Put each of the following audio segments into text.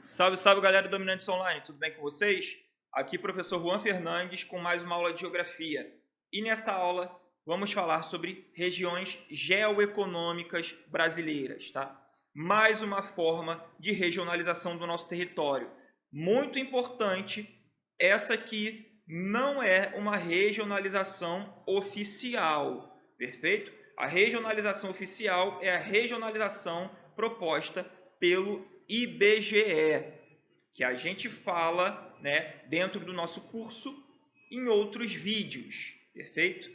Salve, salve galera do Dominantes Online, tudo bem com vocês? Aqui professor Juan Fernandes com mais uma aula de Geografia. E nessa aula vamos falar sobre regiões geoeconômicas brasileiras, tá? Mais uma forma de regionalização do nosso território. Muito importante, essa aqui não é uma regionalização oficial, perfeito? A regionalização oficial é a regionalização proposta pelo IBGE, que a gente fala, né, dentro do nosso curso em outros vídeos, perfeito?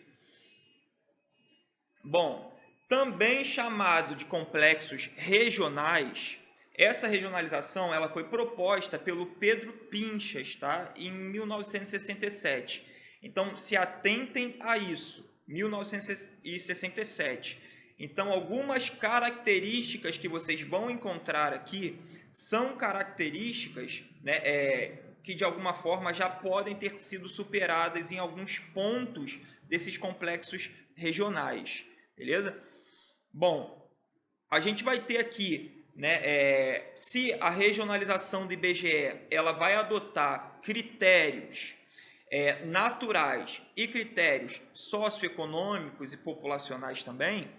Bom, também chamado de complexos regionais, essa regionalização ela foi proposta pelo Pedro Pinchas, tá? Em 1967. Então, se atentem a isso, 1967. Então, algumas características que vocês vão encontrar aqui são características, né, que de alguma forma já podem ter sido superadas em alguns pontos desses complexos regionais, beleza? Bom, a gente vai ter aqui, né, se a regionalização do IBGE ela vai adotar critérios naturais e critérios socioeconômicos e populacionais também,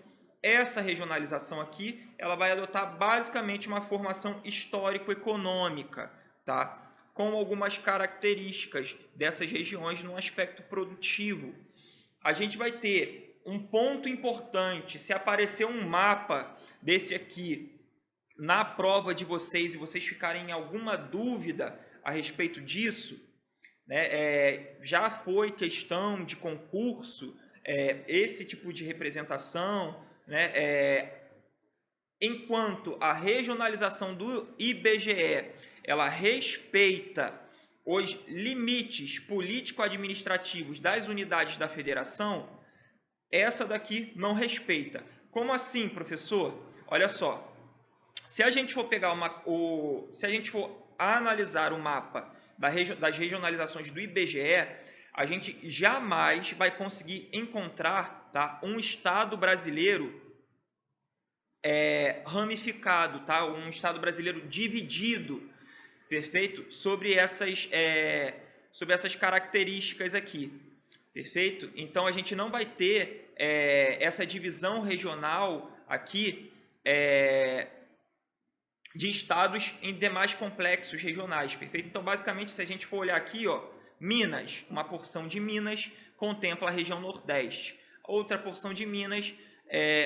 essa regionalização aqui ela vai adotar basicamente uma formação histórico-econômica, tá? Com algumas características dessas regiões no aspecto produtivo. A gente vai ter um ponto importante, se aparecer um mapa desse aqui na prova de vocês e vocês ficarem em alguma dúvida a respeito disso, né, já foi questão de concurso, esse tipo de representação, né, enquanto a regionalização do IBGE ela respeita os limites político-administrativos das unidades da federação, essa daqui não respeita. Como assim, professor? Olha só, se a gente for pegar se a gente for analisar o mapa das regionalizações do IBGE, a gente jamais vai conseguir encontrar, tá, um estado brasileiro ramificado, tá? Um estado brasileiro dividido, perfeito? Sobre essas características aqui, perfeito? Então a gente não vai ter essa divisão regional aqui de estados em demais complexos regionais, perfeito? Então basicamente se a gente for olhar aqui, ó, Minas, uma porção de Minas contempla a região Nordeste, outra porção de Minas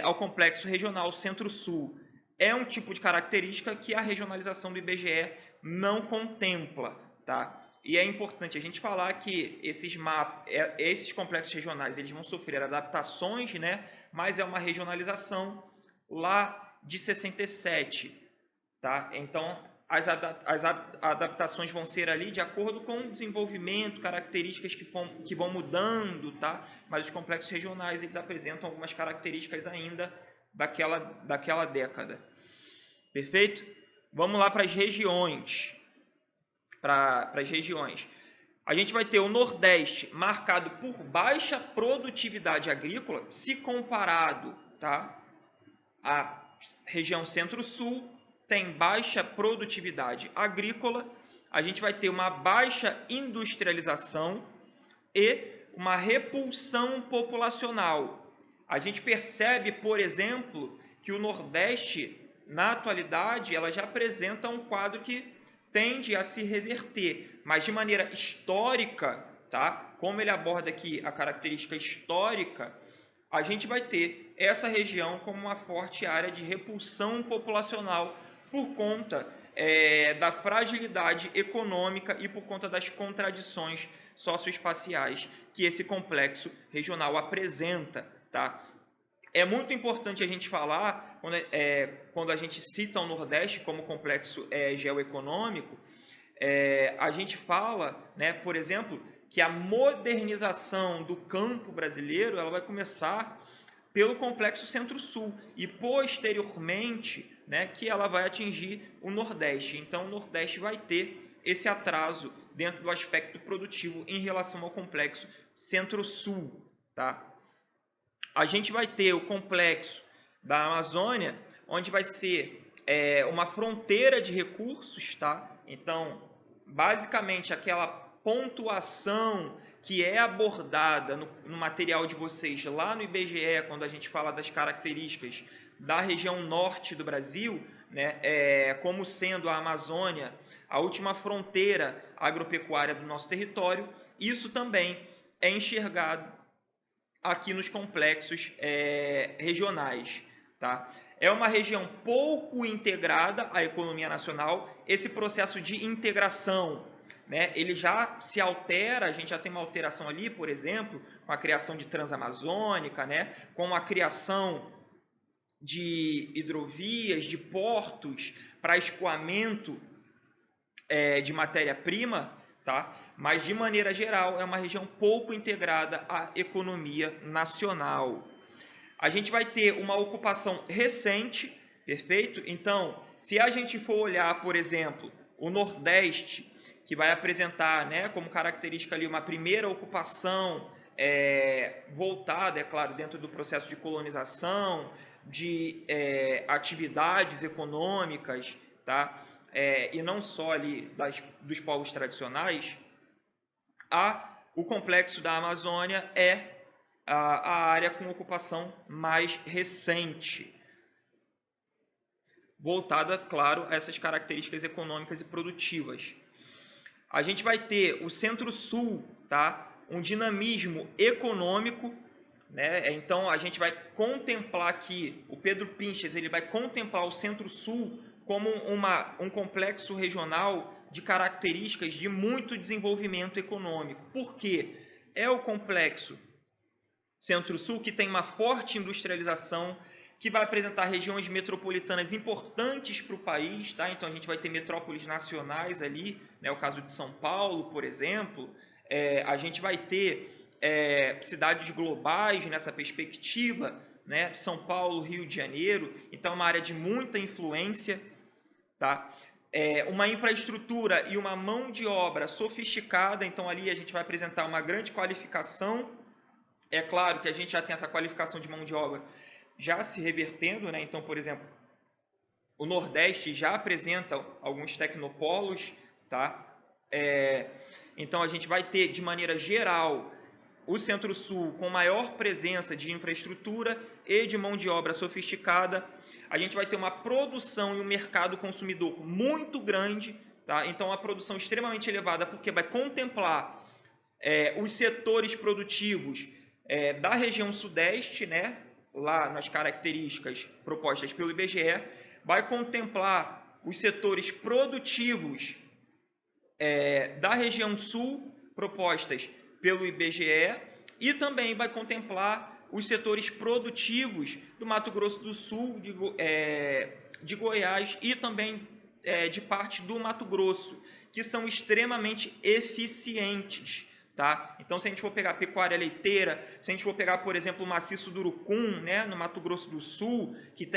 ao complexo regional Centro-Sul. É um tipo de característica que a regionalização do IBGE não contempla, tá? E é importante a gente falar que esses complexos regionais eles vão sofrer adaptações, né? Mas é uma regionalização lá de 67, tá? Então as adaptações vão ser ali de acordo com o desenvolvimento, características que vão mudando, tá? Mas os complexos regionais eles apresentam algumas características ainda daquela década. Perfeito? Vamos lá para as regiões. Para as regiões. A gente vai ter o Nordeste marcado por baixa produtividade agrícola, se comparado, tá, à região Centro-Sul, tem baixa produtividade agrícola, a gente vai ter uma baixa industrialização e uma repulsão populacional. A gente percebe, por exemplo, que o Nordeste, na atualidade, ela já apresenta um quadro que tende a se reverter, mas de maneira histórica, tá? Como ele aborda aqui a característica histórica, a gente vai ter essa região como uma forte área de repulsão populacional por conta da fragilidade econômica e por conta das contradições socioespaciais que esse complexo regional apresenta, tá? É muito importante a gente falar, quando a gente cita o Nordeste como complexo geoeconômico, a gente fala, né, por exemplo, que a modernização do campo brasileiro ela vai começar pelo complexo Centro-Sul e posteriormente, né, que ela vai atingir o Nordeste. Então o Nordeste vai ter esse atraso dentro do aspecto produtivo em relação ao complexo Centro-Sul, tá? A gente vai ter o complexo da Amazônia, onde vai ser uma fronteira de recursos, tá? Então, basicamente, aquela pontuação que é abordada no material de vocês lá no IBGE, quando a gente fala das características da região norte do Brasil, né, como sendo a Amazônia a última fronteira agropecuária do nosso território, isso também é enxergado aqui nos complexos regionais, tá? É uma região pouco integrada à economia nacional. Esse processo de integração, né, ele já se altera, a gente já tem uma alteração ali, por exemplo, com a criação de Transamazônica, né, com a criação de hidrovias, de portos para escoamento de matéria-prima, tá? Mas, de maneira geral, é uma região pouco integrada à economia nacional. A gente vai ter uma ocupação recente, perfeito? Então, se a gente for olhar, por exemplo, o Nordeste, que vai apresentar, né, como característica ali uma primeira ocupação voltada, é claro, dentro do processo de colonização, de atividades econômicas, tá? E não só ali dos povos tradicionais, o complexo da Amazônia é a área com ocupação mais recente, voltada, claro, a essas características econômicas e produtivas. A gente vai ter o Centro-Sul, tá? Um dinamismo econômico, né? Então, a gente vai contemplar aqui, o Pedro Pinches, ele vai contemplar o Centro-Sul como um complexo regional de características de muito desenvolvimento econômico. Por quê? É o complexo Centro-Sul que tem uma forte industrialização, que vai apresentar regiões metropolitanas importantes para o país, tá? Então a gente vai ter metrópoles nacionais ali, né? O caso de São Paulo, por exemplo, a gente vai ter cidades globais nessa perspectiva, né? São Paulo, Rio de Janeiro, então uma área de muita influência, tá? Uma infraestrutura e uma mão de obra sofisticada, então ali a gente vai apresentar uma grande qualificação. É claro que a gente já tem essa qualificação de mão de obra já se revertendo, né? Então, por exemplo, o Nordeste já apresenta alguns tecnopolos, tá? Então, a gente vai ter, de maneira geral, o Centro-Sul com maior presença de infraestrutura e de mão de obra sofisticada. A gente vai ter uma produção e um mercado consumidor muito grande, tá? Então, uma produção extremamente elevada, porque vai contemplar os setores produtivos da região Sudeste, né? Lá nas características propostas pelo IBGE, vai contemplar os setores produtivos da região Sul, propostas pelo IBGE, e também vai contemplar os setores produtivos do Mato Grosso do Sul, de Goiás e também de parte do Mato Grosso, que são extremamente eficientes. Tá? Então, se a gente for pegar pecuária leiteira, se a gente for pegar, por exemplo, o maciço do Urucum, né, no Mato Grosso do Sul, que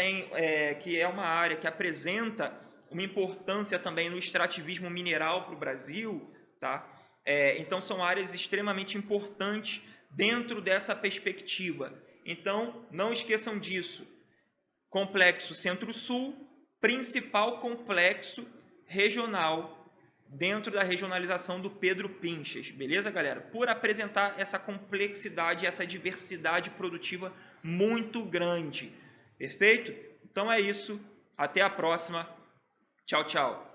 é uma área que apresenta uma importância também no extrativismo mineral para o Brasil, tá? Então, são áreas extremamente importantes dentro dessa perspectiva. Então, não esqueçam disso. Complexo Centro-Sul, principal complexo regional dentro da regionalização do Pedro Pinches, beleza, galera? Por apresentar essa complexidade, essa diversidade produtiva muito grande, perfeito? Então é isso, até a próxima, tchau, tchau.